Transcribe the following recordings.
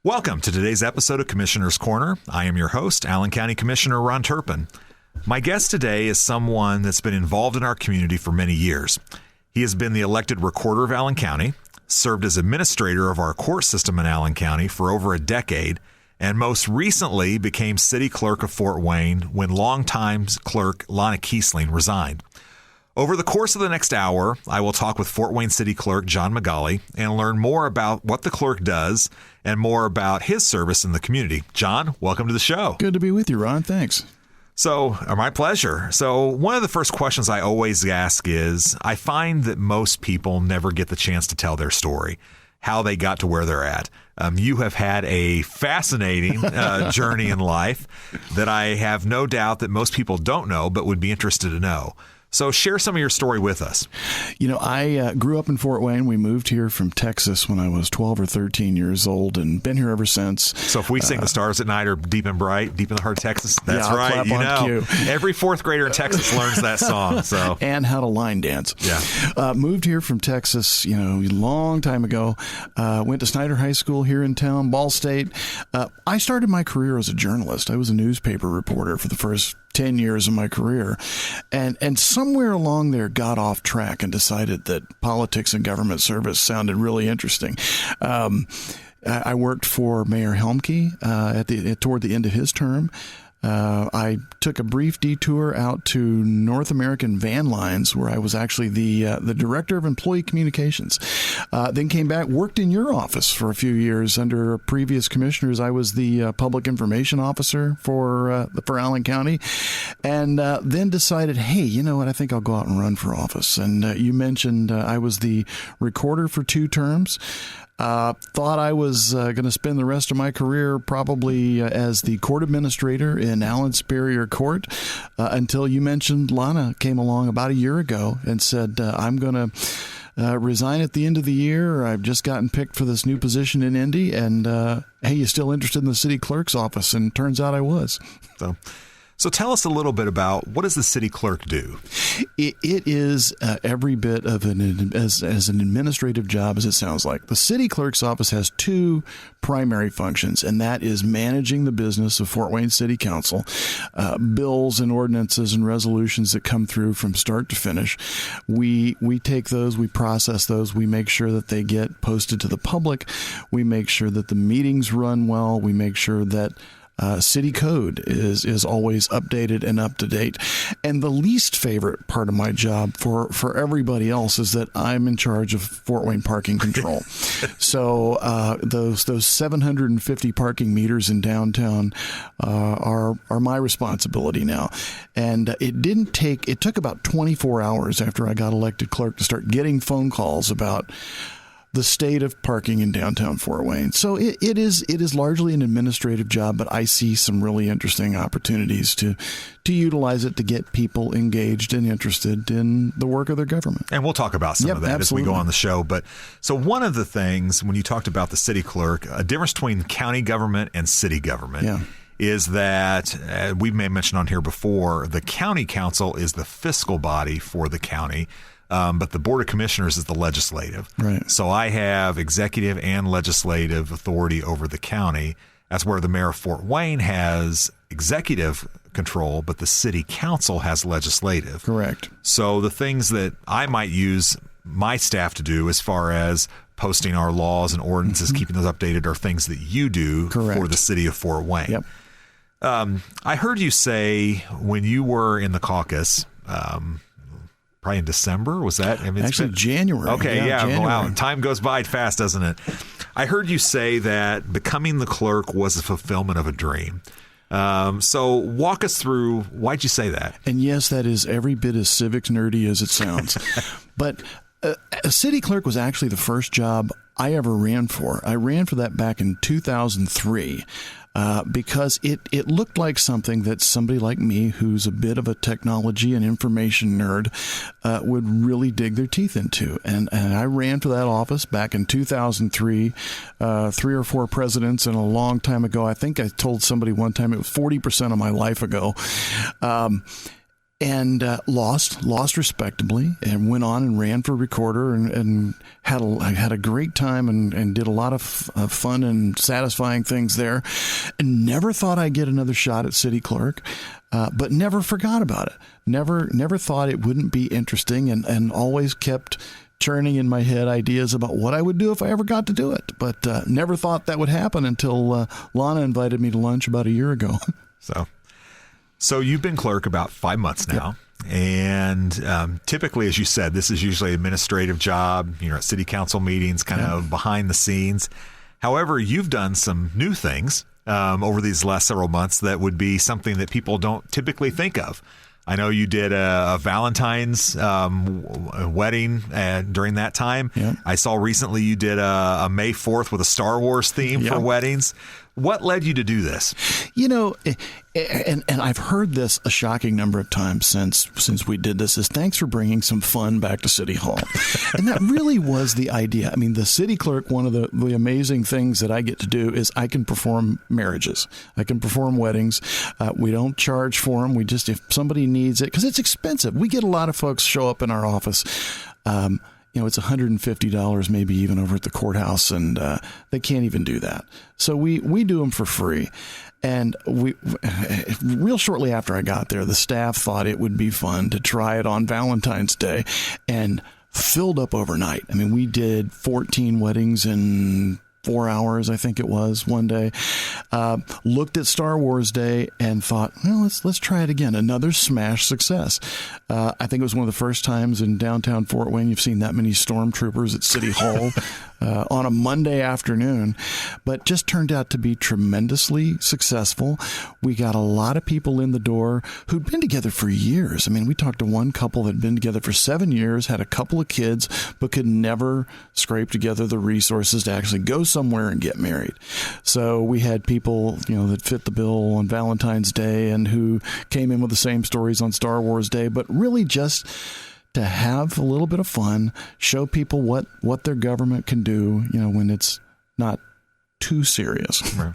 Welcome to today's episode of Commissioner's Corner. I am your host, Allen County Commissioner Ron Turpin. My guest today is someone that's been involved in our community for many years. He has been the elected recorder of Allen County, served as administrator of our court system in Allen County for over a decade, and most recently became city clerk of Fort Wayne when longtime clerk Lana Kiesling resigned. Over the course of the next hour, I will talk with Fort Wayne City Clerk John McGauley and learn more about what the clerk does and more about his service in the community. John, welcome to the show. Good to be with you, Ron. Thanks. So, my pleasure. So, one of the first questions I always ask is, I find that most people never get the chance to tell their story, how they got to where they're at. You have had a fascinating journey in life that I have no doubt that most people don't know, but would be interested to know. So share some of your story with us. You know, I grew up in Fort Wayne. We moved here from Texas when I was 12 or 13 years old and been here ever since. So if we sing The Stars at Night or Deep and Bright, Deep in the Heart of Texas, that's yeah, right. You know, cue. Every fourth grader in Texas learns that song. So and how to line dance. Yeah. Moved here from Texas, a long time ago. Went to Snyder High School here in town, Ball State. I started my career as a journalist. I was a newspaper reporter for the first 10 years of my career, and somewhere along there got off track and decided that politics and government service sounded really interesting. I worked for Mayor Helmke toward the end of his term. I took a brief detour out to North American Van Lines, where I was actually the director of employee communications. Then came back, worked in your office for a few years under previous commissioners. I was the public information officer for Allen County, and then decided, hey, you know what? I think I'll go out and run for office. And you mentioned I was the recorder for 2 terms. Thought I was going to spend the rest of my career probably as the court administrator in Allen Superior Court until you mentioned Lana came along about a year ago and said, I'm going to resign at the end of the year. I've just gotten picked for this new position in Indy. And, hey, you still interested in the city clerk's office? And turns out I was. So tell us a little bit about, what does the city clerk do? It is every bit of as an administrative job as it sounds like. The city clerk's office has 2 primary functions, and that is managing the business of Fort Wayne City Council, bills and ordinances and resolutions that come through from start to finish. We take those, we process those, we make sure that they get posted to the public, we make sure that the meetings run well, we make sure that city code is always updated and up to date. And the least favorite part of my job for everybody else is that I'm in charge of Fort Wayne parking control. So those 750 parking meters in downtown are my responsibility now. And it took about 24 hours after I got elected clerk to start getting phone calls about the state of parking in downtown Fort Wayne. So it is largely an administrative job, but I see some really interesting opportunities to utilize it to get people engaged and interested in the work of their government. And we'll talk about some of that absolutely. As we go on the show. But so one of the things, when you talked about the city clerk, a difference between county government and city government is that, we may have mentioned on here before, the county council is the fiscal body for the county. But the Board of Commissioners is the legislative. Right. So I have executive and legislative authority over the county. That's where the mayor of Fort Wayne has executive control, but the city council has legislative. Correct. So the things that I might use my staff to do as far as posting our laws and ordinances, keeping those updated, are things that you do for the city of Fort Wayne. Yep. I heard you say when you were in the caucus, probably in December, was that? I mean, actually January. Okay, yeah. January. Wow, time goes by fast, doesn't it? I heard you say that becoming the clerk was a fulfillment of a dream. So walk us through, why'd you say that? And yes, that is every bit as civics nerdy as it sounds. But a city clerk was actually the first job I ever ran for. I ran for that back in 2003. Because it looked like something that somebody like me, who's a bit of a technology and information nerd, would really dig their teeth into. And I ran for that office back in 2003, 3 or 4 presidents, and a long time ago. I think I told somebody one time it was 40% of my life ago. and lost respectably, and went on and ran for recorder, and had a great time, and did a lot of fun and satisfying things there, and never thought I'd get another shot at city clerk, but never forgot about it. Never thought it wouldn't be interesting, and always kept churning in my head ideas about what I would do if I ever got to do it, but never thought that would happen until Lana invited me to lunch about a year ago. So you've been clerk about 5 months now, yep. And typically, as you said, this is usually an administrative job, at city council meetings, kind of behind the scenes. However, you've done some new things over these last several months that would be something that people don't typically think of. I know you did a Valentine's wedding during that time. Yep. I saw recently you did a May 4th with a Star Wars theme for weddings. What led you to do this? And I've heard this a shocking number of times since we did this, is thanks for bringing some fun back to City Hall. And that really was the idea. I mean, the city clerk, one of the amazing things that I get to do is I can perform marriages. I can perform weddings. We don't charge for them. We just, if somebody needs it, because it's expensive. We get a lot of folks show up in our office. It's $150 maybe even over at the courthouse, and they can't even do that. So we do them for free. And real shortly after I got there, the staff thought it would be fun to try it on Valentine's Day, and filled up overnight. I mean, we did 14 weddings in 4 hours, I think it was, one day. Looked at Star Wars Day and thought, well, let's try it again. Another smash success. I think it was one of the first times in downtown Fort Wayne you've seen that many stormtroopers at City Hall on a Monday afternoon, but just turned out to be tremendously successful. We got a lot of people in the door who'd been together for years. I mean, we talked to one couple that had been together for 7 years, had a couple of kids, but could never scrape together the resources to actually go somewhere and get married. So we had people, that fit the bill on Valentine's Day and who came in with the same stories on Star Wars Day, but really just to have a little bit of fun, show people what their government can do, when it's not too serious. Right.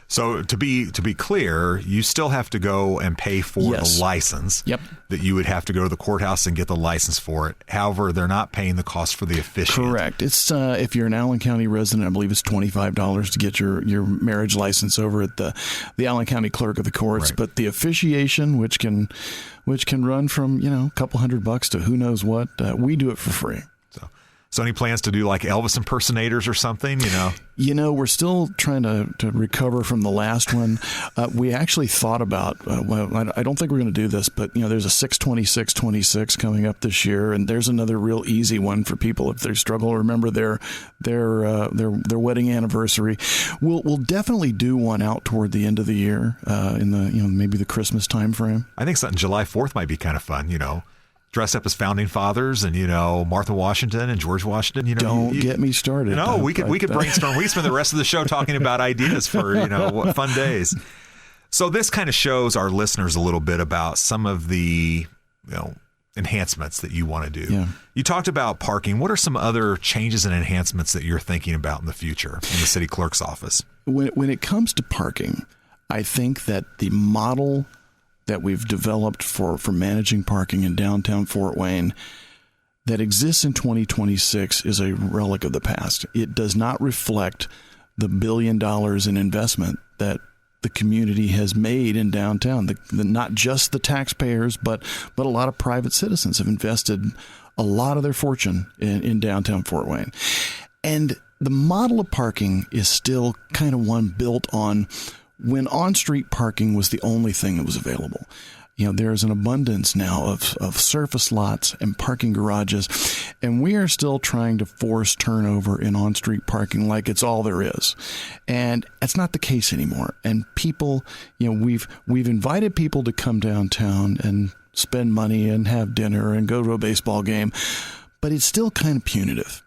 So to be clear, you still have to go and pay for the license. Yep. That you would have to go to the courthouse and get the license for it. However, they're not paying the cost for the officiant. Correct. It's if you're an Allen County resident, I believe it's $25 to get your marriage license over at the Allen County Clerk of the Courts. Right. But the officiation, which can run from a couple $100 to who knows what, we do it for free. So any plans to do like Elvis impersonators or something, we're still trying to recover from the last one. We actually thought about, I don't think we're going to do this, but, there's a 6/26/26 coming up this year. And there's another real easy one for people if they struggle to remember their wedding anniversary. We'll definitely do one out toward the end of the year in the, maybe the Christmas time frame. I think something July 4th might be kind of fun, dress up as founding fathers and, Martha Washington and George Washington. Don't get me started. We could brainstorm. We could spend the rest of the show talking about ideas for, fun days. So this kind of shows our listeners a little bit about some of the, enhancements that you want to do. Yeah. You talked about parking. What are some other changes and enhancements that you're thinking about in the future in the city clerk's office? When it comes to parking, I think that the model that we've developed for managing parking in downtown Fort Wayne that exists in 2026 is a relic of the past. It does not reflect the $1 billion in investment that the community has made in downtown. Not just the taxpayers, but a lot of private citizens have invested a lot of their fortune in downtown Fort Wayne. And the model of parking is still kind of one built on when on-street parking was the only thing that was available. There's an abundance now of surface lots and parking garages, and we are still trying to force turnover in on-street parking like it's all there is. And that's not the case anymore. And people, we've invited people to come downtown and spend money and have dinner and go to a baseball game, but it's still kind of punitive.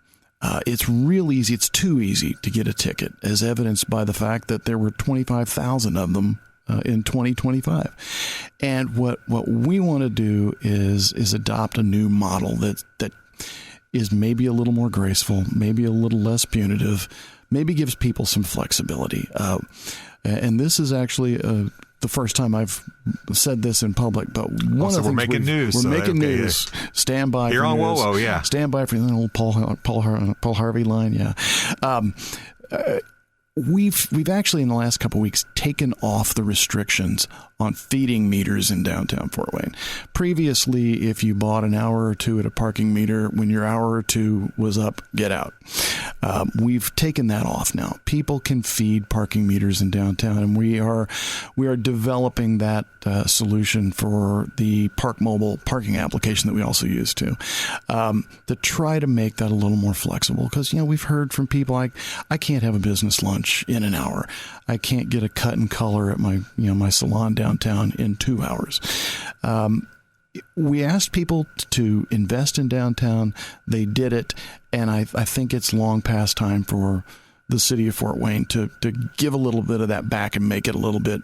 It's real easy. It's too easy to get a ticket, as evidenced by the fact that there were 25,000 of them in 2025. And what we want to do is adopt a new model that is maybe a little more graceful, maybe a little less punitive, maybe gives people some flexibility. And this is actually the first time I've said this in public, but one of the things we're making news. We're making news. Stand by here for on news. WOWO, yeah. Stand by for the old Paul Harvey line, yeah. We've actually in the last couple of weeks taken off the restrictions on feeding meters in downtown Fort Wayne. Previously, if you bought an hour or two at a parking meter, when your hour or two was up, get out. We've taken that off now. People can feed parking meters in downtown, and we are developing that solution for the Park Mobile parking application that we also use to try to make that a little more flexible. Because we've heard from people like, I can't have a business lunch in an hour. I can't get a cut and color at my my salon downtown in 2 hours. We asked people to invest in downtown. They did it. And I think it's long past time for the city of Fort Wayne to give a little bit of that back and make it a little bit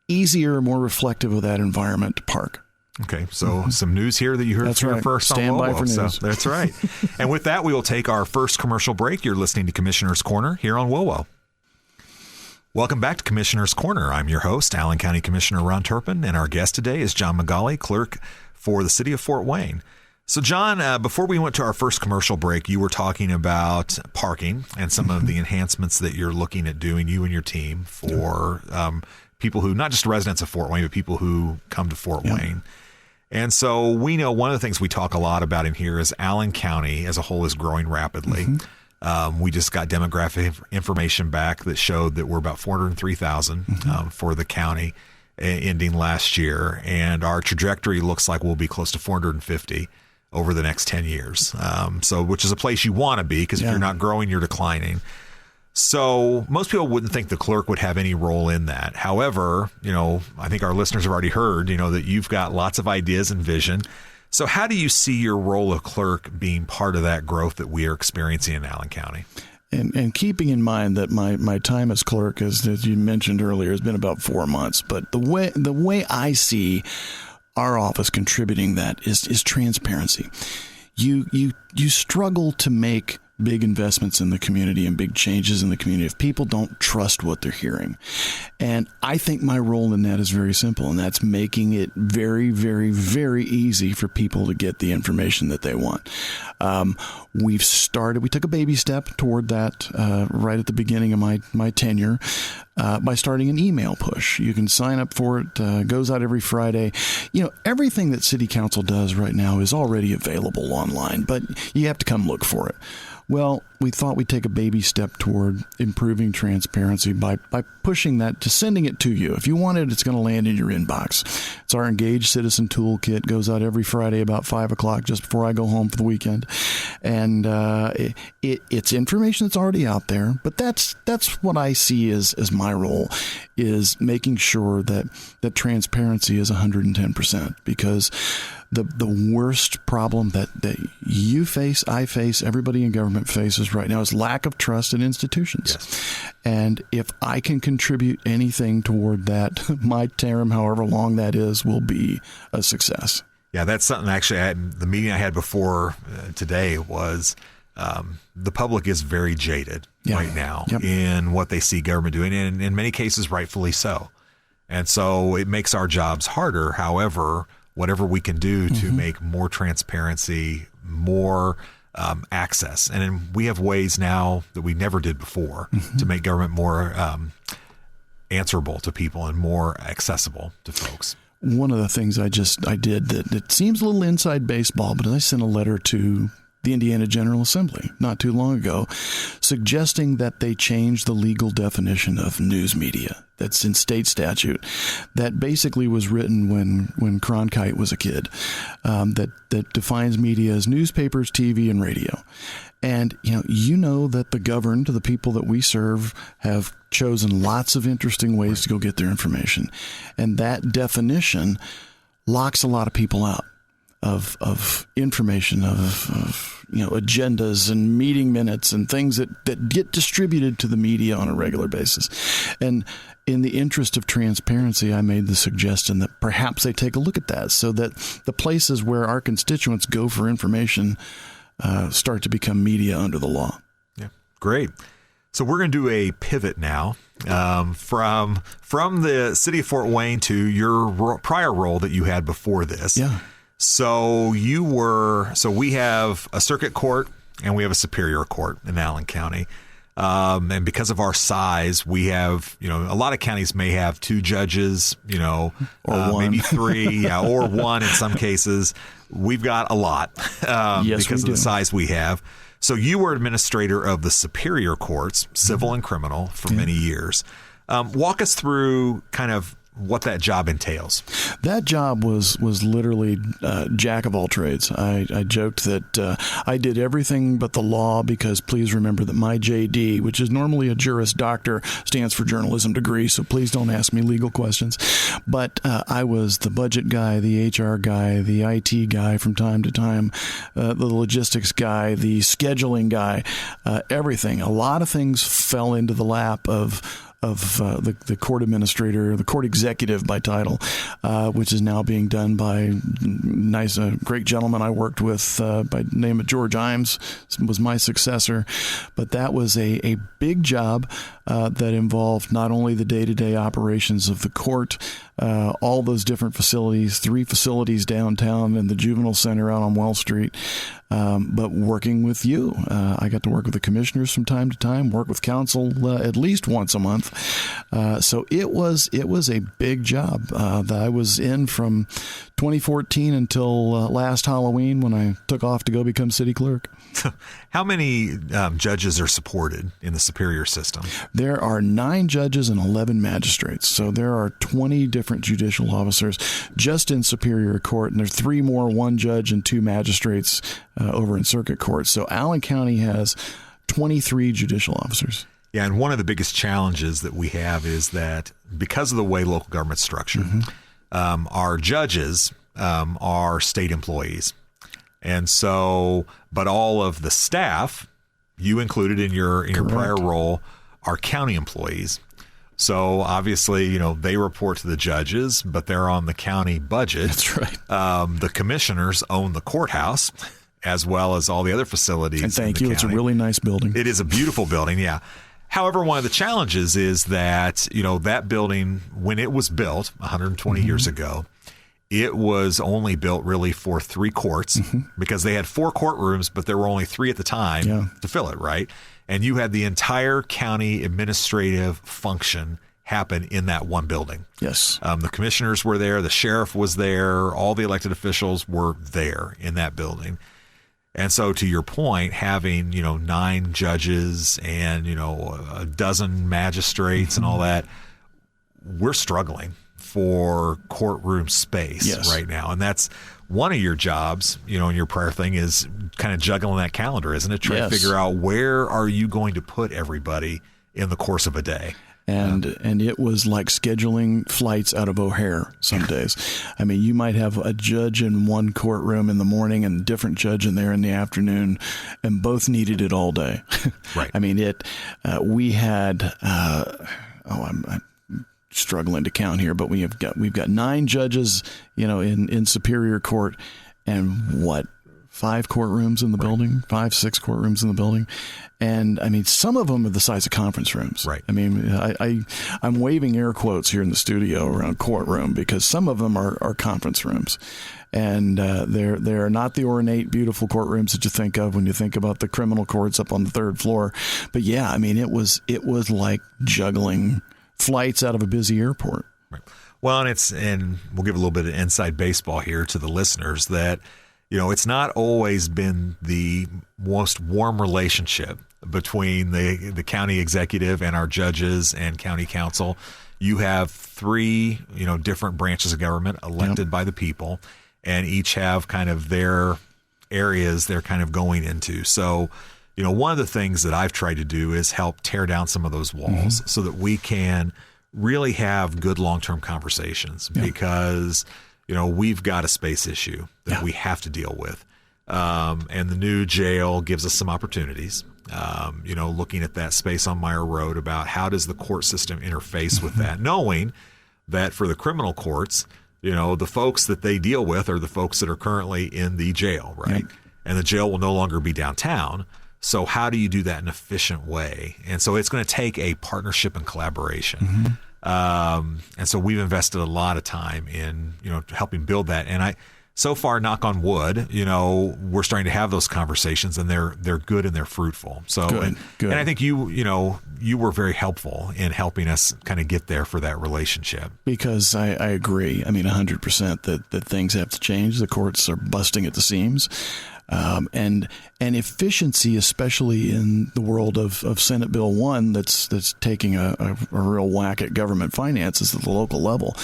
easier, more reflective of that environment to park. Okay, so some news here that you heard here first on Stand by WOWO. for news. So that's right. And with that, we will take our first commercial break. You're listening to Commissioner's Corner here on WOWO. Welcome back to Commissioner's Corner. I'm your host, Allen County Commissioner Ron Turpin, and our guest today is John McGauley, clerk for the city of Fort Wayne. So, John, before we went to our first commercial break, you were talking about parking and some of the enhancements that you're looking at doing, you and your team, for people who, not just residents of Fort Wayne, but people who come to Fort Wayne. And so we know one of the things we talk a lot about in here is Allen County as a whole is growing rapidly. We just got demographic information back that showed that we're about 403,000 for the county ending last year. And our trajectory looks like we'll be close to 450 over the next 10 years. So which is a place you want to be, because if you're not growing, you're declining. So most people wouldn't think the clerk would have any role in that. However, I think our listeners have already heard, that you've got lots of ideas and vision. So how do you see your role of clerk being part of that growth that we are experiencing in Allen County? And keeping in mind that my time as clerk, as you mentioned earlier, has been about 4 months. But the way I see our office contributing that is transparency. You struggle to make big investments in the community and big changes in the community if people don't trust what they're hearing. And I think my role in that is very simple, and that's making it very, very, very easy for people to get the information that they want. We took a baby step toward that right at the beginning of my tenure by starting an email push. You can sign up for it, goes out every Friday. Everything that City Council does right now is already available online, but you have to come look for it. Well, we thought we'd take a baby step toward improving transparency by pushing that to sending it to you. If you want it, it's going to land in your inbox. It's our Engaged Citizen Toolkit. Goes out every Friday about 5 o'clock, just before I go home for the weekend. And it's information that's already out there. But that's what I see as my role, is making sure that transparency is 110%. Because the worst problem that you face, I face, everybody in government faces right now is lack of trust in institutions. Yes. And if I can contribute anything toward that, my term, however long that is, will be a success. Yeah, that's something actually, the meeting I had before today was the public is very jaded right now in what they see government doing, and in many cases, rightfully so. And so it makes our jobs harder. However, whatever we can do to make more transparency, more access. And we have ways now that we never did before to make government more answerable to people and more accessible to folks. One of the things I did that seems a little inside baseball, but I sent a letter to the Indiana General Assembly not too long ago, suggesting that they change the legal definition of news media that's in state statute that basically was written when Cronkite was a kid, that defines media as newspapers, TV, and radio. And, you know that the governed, the people that we serve, have chosen lots of interesting ways to go get their information. And that definition locks a lot of people out of information, of agendas and meeting minutes and things that get distributed to the media on a regular basis. And in the interest of transparency, I made the suggestion that perhaps they take a look at that, so that the places where our constituents go for information start to become media under the law. Yeah, great. So we're going to do a pivot now from the city of Fort Wayne to your prior role that you had before this. Yeah. So we have a circuit court and we have a superior court in Allen County. And because of our size, we have, a lot of counties may have 2 judges, or one. Maybe 3, or 1 in some cases. We've got a lot because of the size we have. So you were administrator of the superior courts, civil and criminal, for many years. Walk us through kind of what that job entails. That job was literally jack of all trades. I joked that I did everything but the law because please remember that my JD, which is normally a Juris Doctor, stands for journalism degree, so please don't ask me legal questions. But I was the budget guy, the HR guy, the IT guy from time to time, the logistics guy, the scheduling guy, everything. A lot of things fell into the lap of the court administrator, the court executive by title, which is now being done by great gentleman I worked with by the name of George Imes, was my successor. But that was a big job that involved not only the day-to-day operations of the court, all those different facilities, 3 facilities downtown and the juvenile center out on Wells Street, but working with you. I got to work with the commissioners from time to time, work with counsel at least once a month. So it was a big job that I was in from 2014 until last Halloween when I took off to go become city clerk. How many judges are supported in the superior system? There are 9 judges and 11 magistrates. So there are 20 different judicial officers just in superior court, and there's 3 more, 1 judge and 2 magistrates over in circuit court. So Allen County has 23 judicial officers. Yeah, and one of the biggest challenges that we have is that because of the way local government's structured, our judges are state employees. And so, but all of the staff, you included in your prior role, are county employees. So obviously, they report to the judges, but they're on the county budget. That's right. The commissioners own the courthouse as well as all the other facilities. And thank you. It's a really nice building. It is a beautiful building. Yeah. However, one of the challenges is that, that building, when it was built 120 years ago, it was only built really for 3 courts because they had 4 courtrooms, but there were only 3 at the time to fill it, right? And you had the entire county administrative function happen in that one building. Yes. The commissioners were there, the sheriff was there, all the elected officials were there in that building. And so to your point, having, 9 judges and, a dozen magistrates and all that, we're struggling for courtroom space right now. And that's one of your jobs, in your prior thing is kind of juggling that calendar, isn't it? Trying to figure out where are you going to put everybody in the course of a day. And it was like scheduling flights out of O'Hare some days. I mean, you might have a judge in one courtroom in the morning and a different judge in there in the afternoon, and both needed it all day. Right. I mean, we had, I'm struggling to count here, but we've got 9 judges, in Superior Court, and 5 courtrooms in the building, 5, 6 courtrooms in the building. And I mean, some of them are the size of conference rooms. Right. I mean, I'm waving air quotes here in the studio around courtroom because some of them are conference rooms. And they're not the ornate, beautiful courtrooms that you think of when you think about the criminal courts up on the 3rd floor. But yeah, I mean, it was like juggling flights out of a busy airport. Right. Well, and we'll give a little bit of inside baseball here to the listeners that, it's not always been the most warm relationship between the county executive and our judges and county council. You have 3, different branches of government elected by the people, and each have kind of their areas they're kind of going into. So, one of the things that I've tried to do is help tear down some of those walls so that we can really have good long-term conversations because, we've got a space issue that we have to deal with. And the new jail gives us some opportunities, looking at that space on Meyer Road about how does the court system interface with that, knowing that for the criminal courts, the folks that they deal with are the folks that are currently in the jail, right? And the jail will no longer be downtown. So how do you do that in an efficient way? And so it's going to take a partnership and collaboration. And so we've invested a lot of time in, helping build that. And so far, knock on wood, we're starting to have those conversations, and they're good and they're fruitful. So, good. And I think you were very helpful in helping us kind of get there for that relationship. Because I agree. 100% that things have to change. The courts are busting at the seams. And efficiency, especially in the world of Senate Bill 1, that's taking a real whack at government finances at the local level,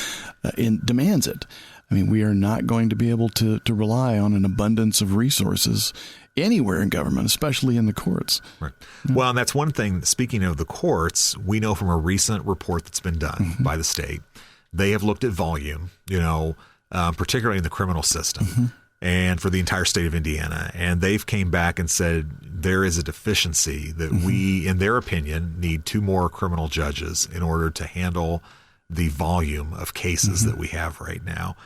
demands it. We are not going to be able to rely on an abundance of resources anywhere in government, especially in the courts. Right. Well, and that's one thing. Speaking of the courts, we know from a recent report that's been done by the state, they have looked at volume, particularly in the criminal system. And for the entire state of Indiana. And they've came back and said there is a deficiency that we, in their opinion, need 2 more criminal judges in order to handle the volume of cases that we have right now.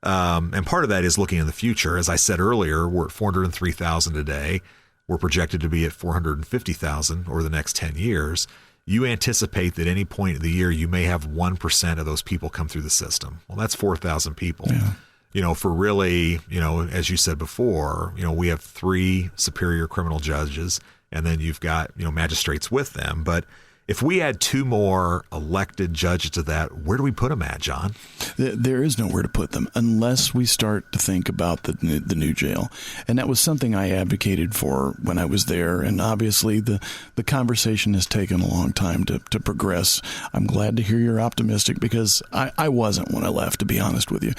And part of that is looking in the future. As I said earlier, we're at 403,000 today. We're projected to be at 450,000 over the next 10 years. You anticipate that any point of the year, you may have 1% of those people come through the system. Well, that's 4,000 people. Yeah. For really, as you said before, we have 3 superior criminal judges, and then you've got, magistrates with them. But if we add 2 more elected judges to that, where do we put them at, John? There is nowhere to put them unless we start to think about the new jail. And that was something I advocated for when I was there. And obviously the conversation has taken a long time to progress. I'm glad to hear you're optimistic, because I wasn't when I left, to be honest with you.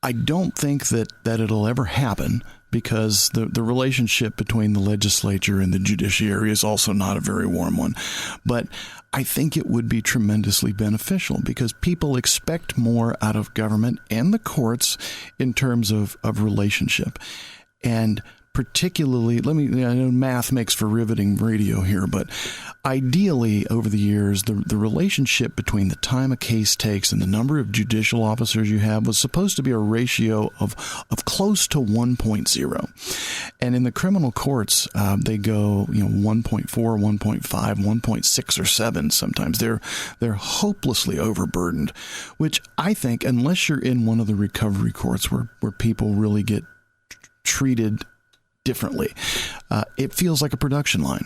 I don't think that it'll ever happen, because the relationship between the legislature and the judiciary is also not a very warm one. But I think it would be tremendously beneficial, because people expect more out of government and the courts in terms of relationship. And particularly, I know math makes for riveting radio here, but ideally over the years, the relationship between the time a case takes and the number of judicial officers you have was supposed to be a ratio of close to 1.0. And in the criminal courts, they go 1.4, 1.5, 1.6 or 7 sometimes. They're hopelessly overburdened, which I think, unless you're in one of the recovery courts where people really get treated differently, it feels like a production line,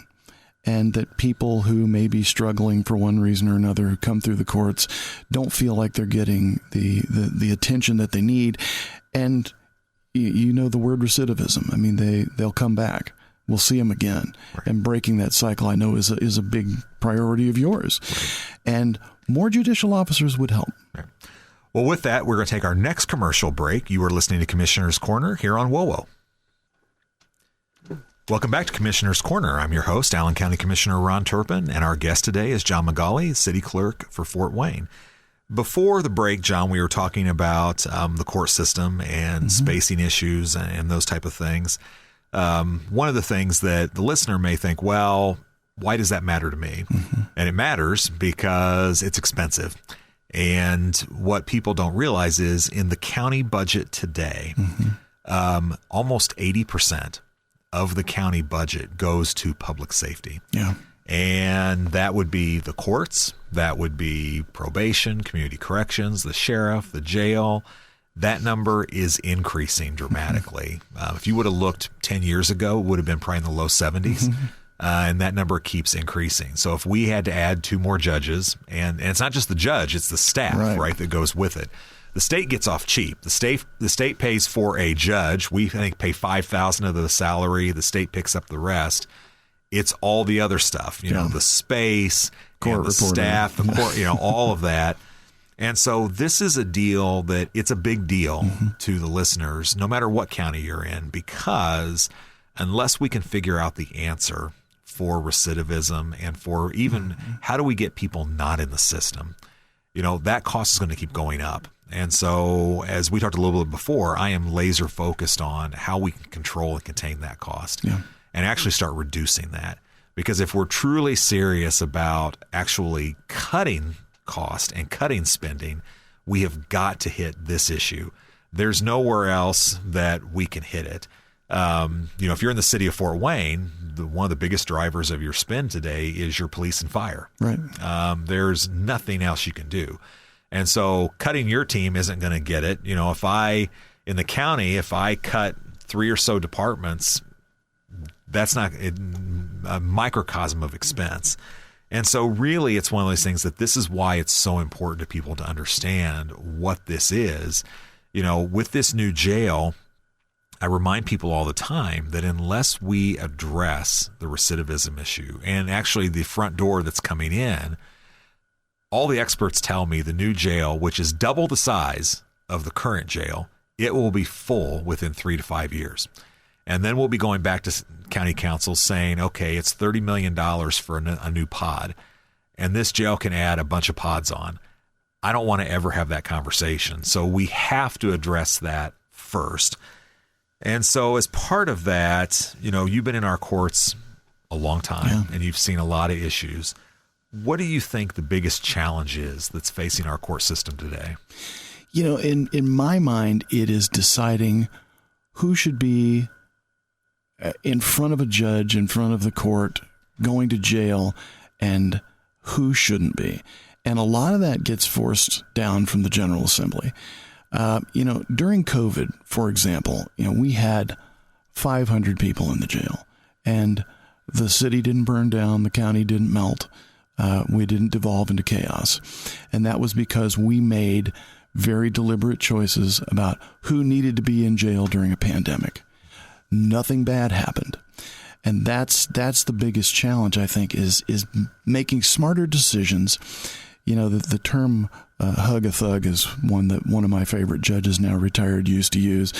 and that people who may be struggling for one reason or another who come through the courts don't feel like they're getting the attention that they need. And the word recidivism. They'll come back. We'll see them again. Right. And breaking that cycle, I know, is a big priority of yours. Right. And more judicial officers would help. Right. Well, with that, we're going to take our next commercial break. You are listening to Commissioner's Corner here on WOWO. Welcome back to Commissioner's Corner. I'm your host, Allen County Commissioner Ron Turpin, and our guest today is John McGauley, City Clerk for Fort Wayne. Before the break, John, we were talking about the court system and spacing issues and those type of things. One of the things that the listener may think, well, why does that matter to me? And it matters because it's expensive. And what people don't realize is in the county budget today, almost 80% of the county budget goes to public safety. Yeah. And that would be the courts, that would be probation, community corrections, the sheriff, the jail. That number is increasing dramatically. If you would have looked 10 years ago, it would have been probably in the low 70s. And that number keeps increasing. So if we had to add 2 more judges, and it's not just the judge, it's the staff, right, that goes with it. The state gets off cheap. The state pays for a judge. We, I think, pay $5,000 of the salary. The state picks up the rest. It's all the other stuff, the space, the staff, the court, all of that. And so this is a deal that it's a big deal to the listeners, no matter what county you're in, because unless we can figure out the answer for recidivism and for even how do we get people not in the system, that cost is going to keep going up. And so, as we talked a little bit before, I am laser focused on how we can control and contain that cost and actually start reducing that. Because if we're truly serious about actually cutting cost and cutting spending, we have got to hit this issue. There's nowhere else that we can hit it. if you're in the city of Fort Wayne, one of the biggest drivers of your spend today is your police and fire. Right. There's nothing else you can do. And so cutting your team isn't going to get it. In the county, if I cut 3 or so departments, that's not a microcosm of expense. And so really it's one of those things that this is why it's so important to people to understand what this is. With this new jail, I remind people all the time that unless we address the recidivism issue and actually the front door that's coming in, all the experts tell me the new jail, which is double the size of the current jail, it will be full within 3 to 5 years. And then we'll be going back to county council saying, okay, it's $30 million for a new pod, and this jail can add a bunch of pods on. I don't want to ever have that conversation. So we have to address that first. And so as part of that, you've been in our courts a long time, and you've seen a lot of issues. What do you think the biggest challenge is that's facing our court system today? In my mind, it is deciding who should be in front of a judge, in front of the court, going to jail, and who shouldn't be. And a lot of that gets forced down from the General Assembly. During COVID, for example, we had 500 people in the jail, and the city didn't burn down, the county didn't melt, we didn't devolve into chaos. And that was because we made very deliberate choices about who needed to be in jail during a pandemic. Nothing bad happened. And that's the biggest challenge, I think, is making smarter decisions. The term hug a thug is one that one of my favorite judges, now retired, used to use,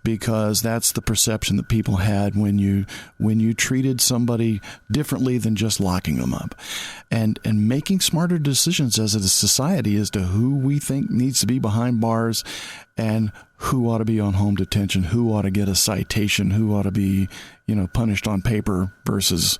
because that's the perception that people had when you treated somebody differently than just locking them up. And making smarter decisions as a society as to who we think needs to be behind bars and who ought to be on home detention, who ought to get a citation, who ought to be, punished on paper versus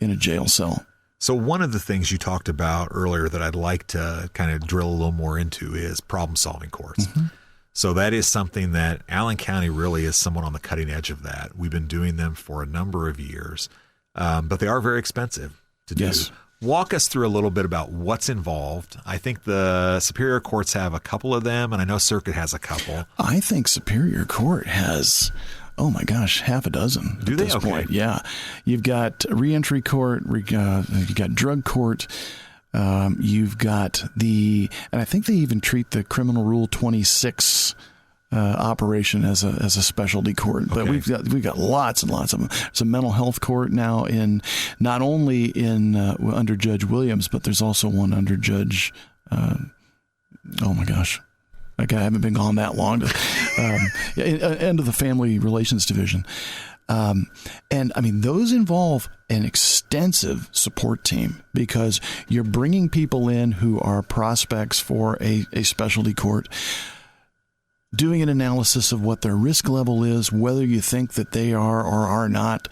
in a jail cell. So one of the things you talked about earlier that I'd like to kind of drill a little more into is problem-solving courts. Mm-hmm. So that is something that Allen County really is somewhat on the cutting edge of that. We've been doing them for a number of years, but they are very expensive to do. Yes. Walk us through a little bit about what's involved. I think the Superior Courts have a couple of them, and I know Circuit has a couple. I think Superior Court has, oh my gosh, half a dozen at this point. Yeah. You've got reentry court, you've got drug court, you've got and I think they even treat the criminal rule 26 operation as a specialty court, but we've got lots and lots of them. There's a mental health court now not only under Judge Williams, but there's also one under Judge. Oh my gosh, I haven't been gone that long. End of the Family Relations Division, and I mean those involve an extensive support team because you're bringing people in who are prospects for a specialty court, doing an analysis of what their risk level is, whether you think that they are or are not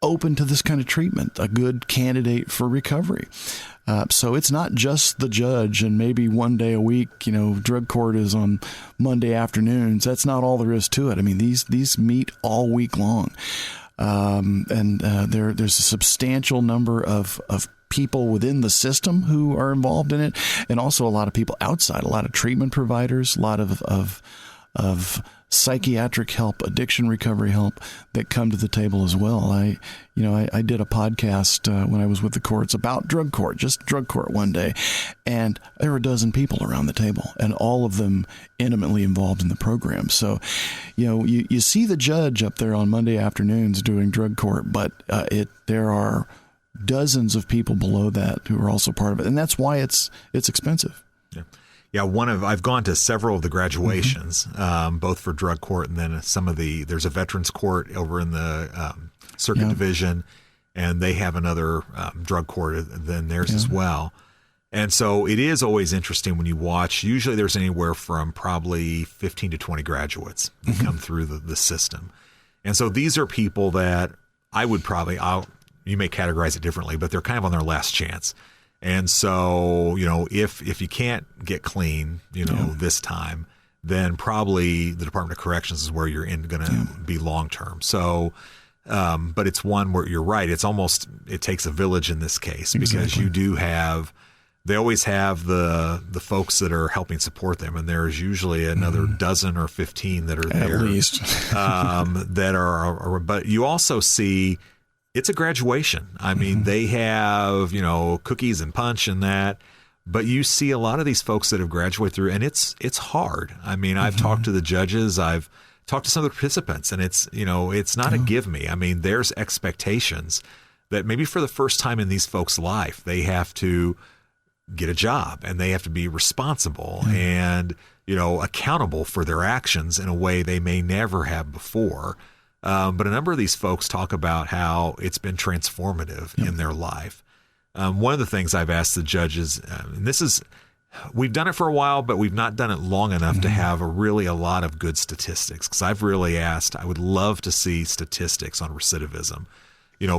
open to this kind of treatment, a good candidate for recovery. So it's not just the judge and maybe one day a week, drug court is on Monday afternoons. That's not all there is to it. I mean, these meet all week long. There's a substantial number of people within the system who are involved in it, and also a lot of people outside, a lot of treatment providers, a lot of psychiatric help, addiction recovery help that come to the table as well. I did a podcast when I was with the courts about drug court one day, and there were a dozen people around the table, and all of them intimately involved in the program. So, you see the judge up there on Monday afternoons doing drug court, but there are dozens of people below that who are also part of it, and that's why it's expensive. Yeah, I've gone to several of the graduations, both for drug court and then there's a veterans court over in the Circuit Division, and they have another drug court than theirs as well. And so it is always interesting when you watch. Usually there's anywhere from probably 15 to 20 graduates that come through the system. And so these are people that I would you may categorize it differently, but they're kind of on their last chance. And so, if you can't get clean, this time, then probably the Department of Corrections is where you're going to be long term. So, but it's one where you're right. It takes a village in this case because you do have. They always have the folks that are helping support them, and there's usually another dozen or 15 that are there at least that are. But you also see it's a graduation. I mean, they have cookies and punch and that. But you see a lot of these folks that have graduated through, and it's hard. I mean, I've talked to the judges, I've talked to some of the participants, and it's not a give me. I mean, there's expectations that maybe for the first time in these folks' life, they have to get a job and they have to be responsible and accountable for their actions in a way they may never have before. But a number of these folks talk about how it's been transformative in their life. One of the things I've asked the judges, and we've done it for a while, but we've not done it long enough to have a lot of good statistics. Because I've really asked, I would love to see statistics on recidivism.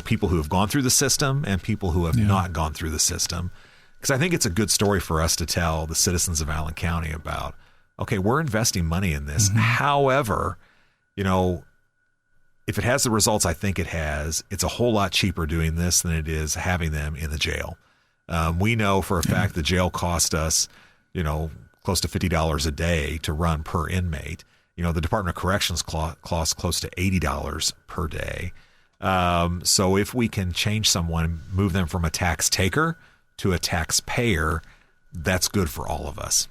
People who have gone through the system and people who have not gone through the system. Because I think it's a good story for us to tell the citizens of Allen County about, okay, we're investing money in this. However, if it has the results I think it has, it's a whole lot cheaper doing this than it is having them in the jail. We know for a fact the jail cost us, close to $50 a day to run per inmate. The Department of Corrections costs close to $80 per day. So if we can change someone, move them from a tax taker to a taxpayer, that's good for all of us.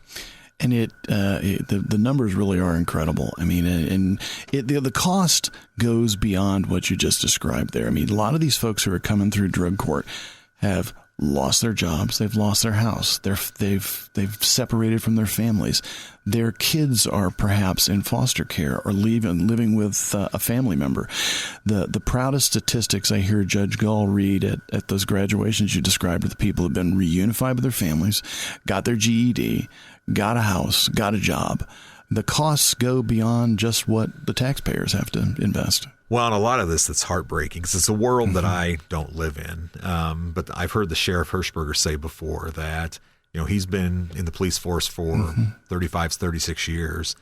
And the numbers really are incredible. I mean, the cost goes beyond what you just described there. I mean, a lot of these folks who are coming through drug court have lost their jobs. They've lost their house. They've separated from their families. Their kids are perhaps in foster care or living with a family member. The proudest statistics I hear Judge Gall read at those graduations you described are the people who have been reunified with their families, got their GED, got a house, got a job. The costs go beyond just what the taxpayers have to invest. Well, and a lot of this that's heartbreaking because it's a world that I don't live in. But I've heard the Sheriff Hirschberger say before that, he's been in the police force for 35, 36 years.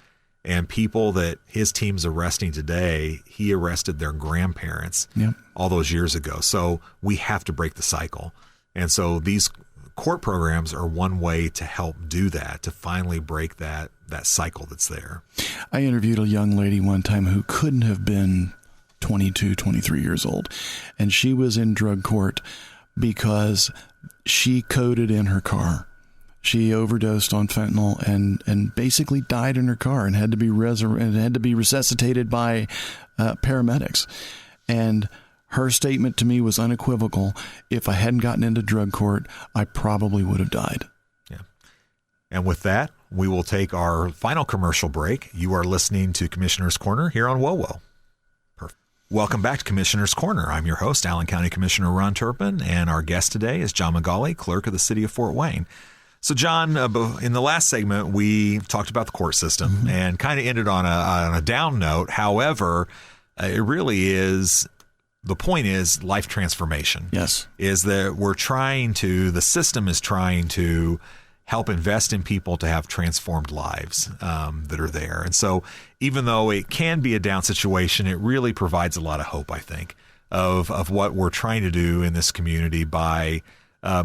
And people that his team's arresting today, he arrested their grandparents all those years ago. So we have to break the cycle. And so these court programs are one way to help do that, to finally break that cycle that's there. I interviewed a young lady one time who couldn't have been 22, 23 years old. And she was in drug court because she coded in her car. She overdosed on fentanyl and basically died in her car and had to be resuscitated by paramedics. And her statement to me was unequivocal. If I hadn't gotten into drug court, I probably would have died. Yeah. And with that, we will take our final commercial break. You are listening to Commissioner's Corner here on WOWO. Welcome back to Commissioner's Corner. I'm your host, Allen County Commissioner Ron Turpin, and our guest today is John McGauley, Clerk of the City of Fort Wayne. So, John, in the last segment, we talked about the court system and kind of ended on a down note. However, it really is, the point is life transformation. Yes. Is that the system is trying to help invest in people to have transformed lives that are there. And so even though it can be a down situation, it really provides a lot of hope, I think, of what we're trying to do in this community by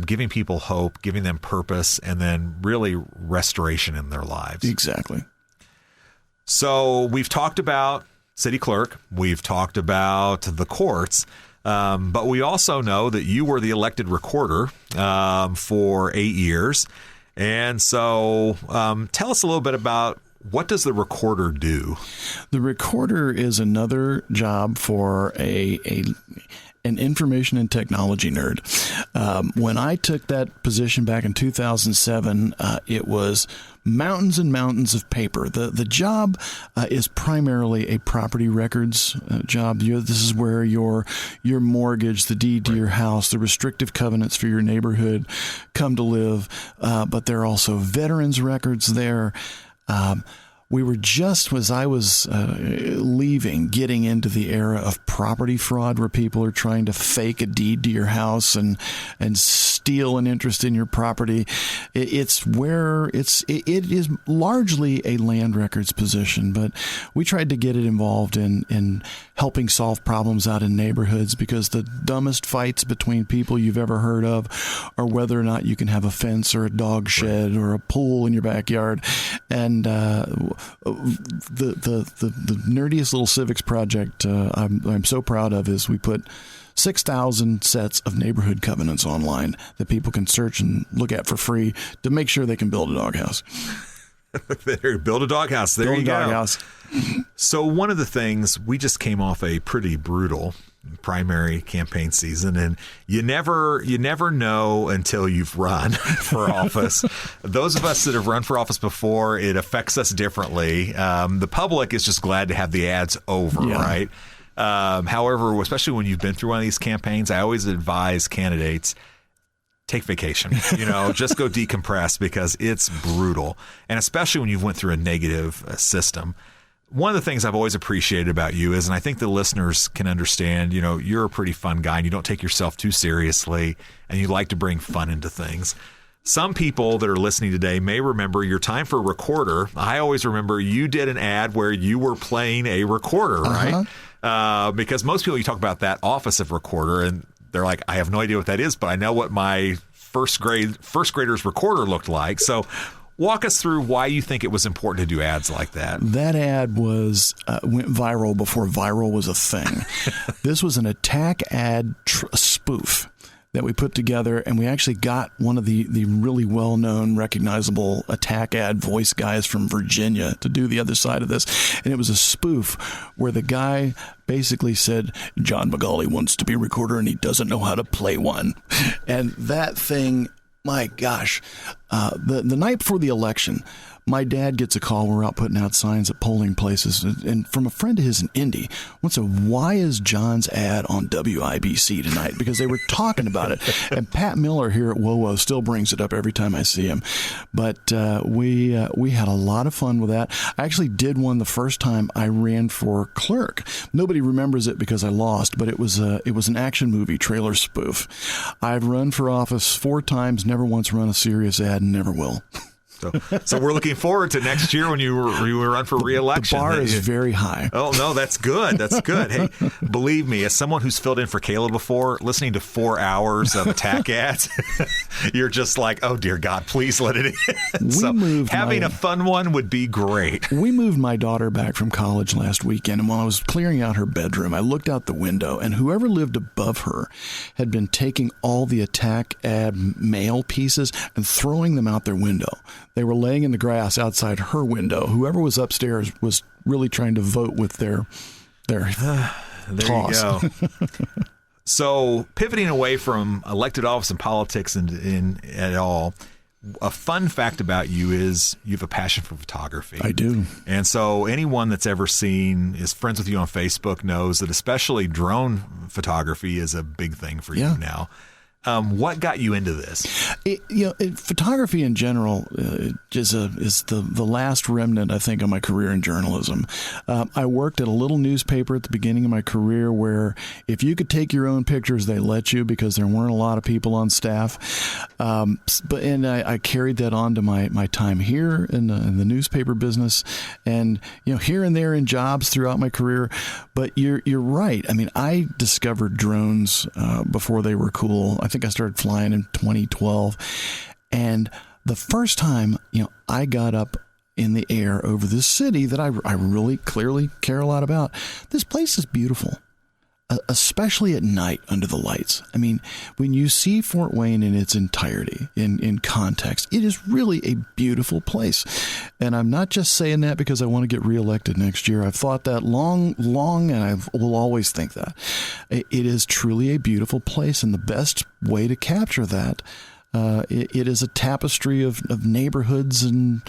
giving people hope, giving them purpose, and then really restoration in their lives. Exactly. So we've talked about city clerk. We've talked about the courts. But we also know that you were the elected recorder for 8 years. And so tell us a little bit about what does the recorder do? The recorder is another job for an information and technology nerd. When I took that position back in 2007, it was mountains and mountains of paper. The job is primarily a property records job. This is where your mortgage, the deed to your house, the restrictive covenants for your neighborhood come to live. But there are also veterans records there. we were just, as I was leaving, getting into the era of property fraud where people are trying to fake a deed to your house and steal an interest in your property. It is largely a land records position, but we tried to get it involved in helping solve problems out in neighborhoods, because the dumbest fights between people you've ever heard of are whether or not you can have a fence or a dog shed or a pool in your backyard. And the nerdiest little civics project I'm so proud of is we put 6,000 sets of neighborhood covenants online that people can search and look at for free to make sure they can build a doghouse. Build a doghouse. There you go. Doghouse. So one of the things, we just came off a pretty brutal primary campaign season, and you never know until you've run for office. Those of us that have run for office before, it affects us differently. The public is just glad to have the ads over, right? However, especially when you've been through one of these campaigns, I always advise candidates, take vacation, just go decompress, because it's brutal. And especially when you've went through a negative system. One of the things I've always appreciated about you is, and I think the listeners can understand, you're a pretty fun guy and you don't take yourself too seriously, and you like to bring fun into things. Some people that are listening today may remember your time for a recorder. I always remember you did an ad where you were playing a recorder, right? Because most people, you talk about that office of recorder, and they're like, I have no idea what that is, but I know what my first grader's recorder looked like. So walk us through why you think it was important to do ads like that. That ad went viral before viral was a thing. This was an attack ad spoof that we put together, and we actually got one of the really well-known, recognizable attack ad voice guys from Virginia to do the other side of this. And it was a spoof where the guy basically said, John McGauley wants to be a recorder and he doesn't know how to play one. And that thing, my gosh, the night before the election, my dad gets a call. We're out putting out signs at polling places, and from a friend of his in Indy, wants to, why is John's ad on WIBC tonight? Because they were talking about it. And Pat Miller here at WOWO still brings it up every time I see him. But we had a lot of fun with that. I actually did one the first time I ran for clerk. Nobody remembers it because I lost, but it was an action movie trailer spoof. I've run for office 4 times, never once run a serious ad, and never will. So we're looking forward to next year when you run for re-election. The bar is very high. Oh, no, that's good. That's good. Hey, believe me, as someone who's filled in for Caleb before, listening to 4 hours of attack ads, you're just like, oh, dear God, please let it in. Having a fun one would be great. We moved my daughter back from college last weekend, and while I was clearing out her bedroom, I looked out the window, and whoever lived above her had been taking all the attack ad mail pieces and throwing them out their window. They were laying in the grass outside her window. Whoever was upstairs was really trying to vote with their toss. You go. So pivoting away from elected office and politics and at all, a fun fact about you is you have a passion for photography. I do. And so anyone that's ever is friends with you on Facebook knows that especially drone photography is a big thing for you now. What got you into this? Photography in general is the last remnant, I think, of my career in journalism. I worked at a little newspaper at the beginning of my career where if you could take your own pictures, they let you because there weren't a lot of people on staff. I carried that on to my time here in the newspaper business, and here and there in jobs throughout my career. But you're right. I mean, I discovered drones before they were cool. I think I started flying in 2012, and the first time I got up in the air over this city that I really clearly care a lot about. This place is beautiful, especially at night under the lights. I mean, when you see Fort Wayne in its entirety, in context, it is really a beautiful place. And I'm not just saying that because I want to get reelected next year. I've thought that long, and I will always think that. It is truly a beautiful place, and the best way to capture that, it is a tapestry of neighborhoods and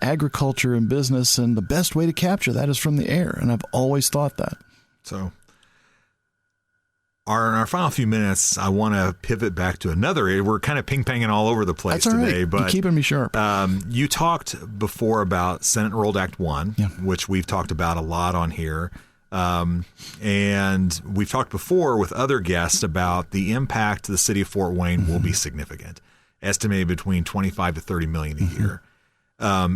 agriculture and business, and the best way to capture that is from the air. And I've always thought that. So in our final few minutes, I want to pivot back to another area. We're kind of ping-panging all over the place That's all today. right. But you're keeping me sharp. You talked before about Senate Enrolled Act 1, which we've talked about a lot on here. And we've talked before with other guests about the impact to the city of Fort Wayne will be significant, estimated between 25 to 30 million a year.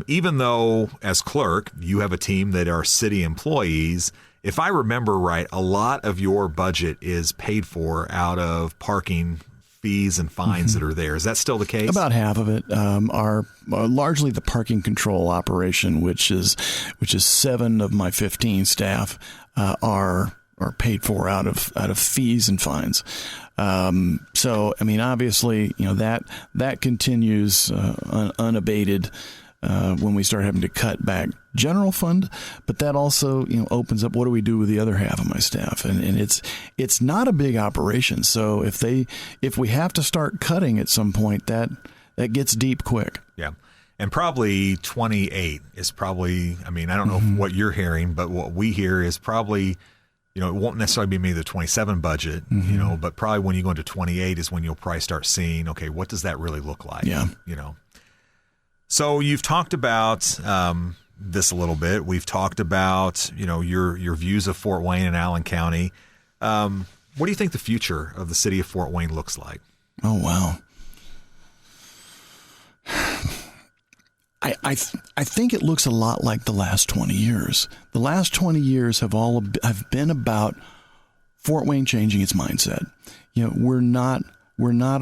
Even though as clerk, you have a team that are city employees, if I remember right, a lot of your budget is paid for out of parking fees and fines that are there. Is that still the case? About half of it are largely the parking control operation, which is 7 of my 15 staff are paid for out of fees and fines. So I mean, obviously, that continues unabated. When we start having to cut back general fund, but that also opens up what do we do with the other half of my staff, and it's not a big operation. So if we have to start cutting at some point, that gets deep quick. Yeah, and probably 28 is probably. I mean, I don't know what you're hearing, but what we hear is probably. It won't necessarily be maybe the 27 budget, but probably when you go into 28 is when you'll probably start seeing, okay, what does that really look like? Yeah. So you've talked about this a little bit. We've talked about, your views of Fort Wayne and Allen County. What do you think the future of the city of Fort Wayne looks like? Oh, wow. I think it looks a lot like the last 20 years. The last 20 years have been about Fort Wayne changing its mindset. We're not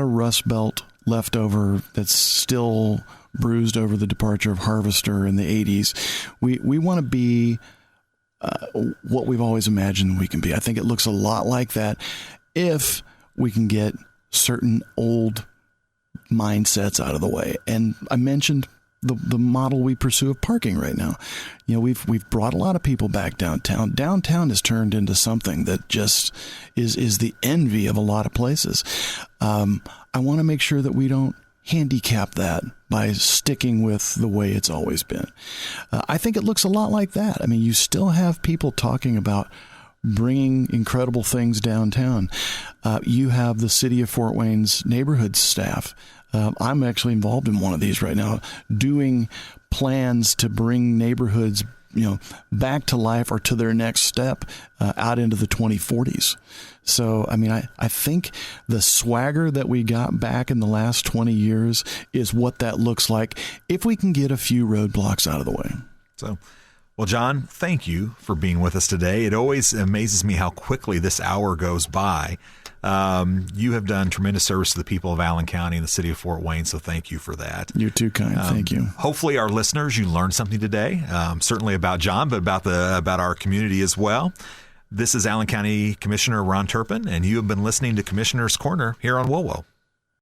a Rust Belt leftover that's still bruised over the departure of Harvester in the 80s. We want to be what we've always imagined we can be. I think it looks a lot like that if we can get certain old mindsets out of the way. And I mentioned the model we pursue of parking right now. We've brought a lot of people back downtown. Downtown has turned into something that just is the envy of a lot of places. I want to make sure that we don't handicap that by sticking with the way it's always been. I think it looks a lot like that. I mean, you still have people talking about bringing incredible things downtown. You have the city of Fort Wayne's neighborhood staff. I'm actually involved in one of these right now, doing plans to bring neighborhoods back to life or to their next step out into the 2040s. So, I mean, I think the swagger that we got back in the last 20 years is what that looks like if we can get a few roadblocks out of the way. So, well, John, thank you for being with us today. It always amazes me how quickly this hour goes by. You have done tremendous service to the people of Allen County and the city of Fort Wayne, so thank you for that. You're too kind. Thank you. Hopefully our listeners, you learned something today, certainly about John, but about our community as well. This is Allen County Commissioner Ron Turpin, and you have been listening to Commissioner's Corner here on WOWO.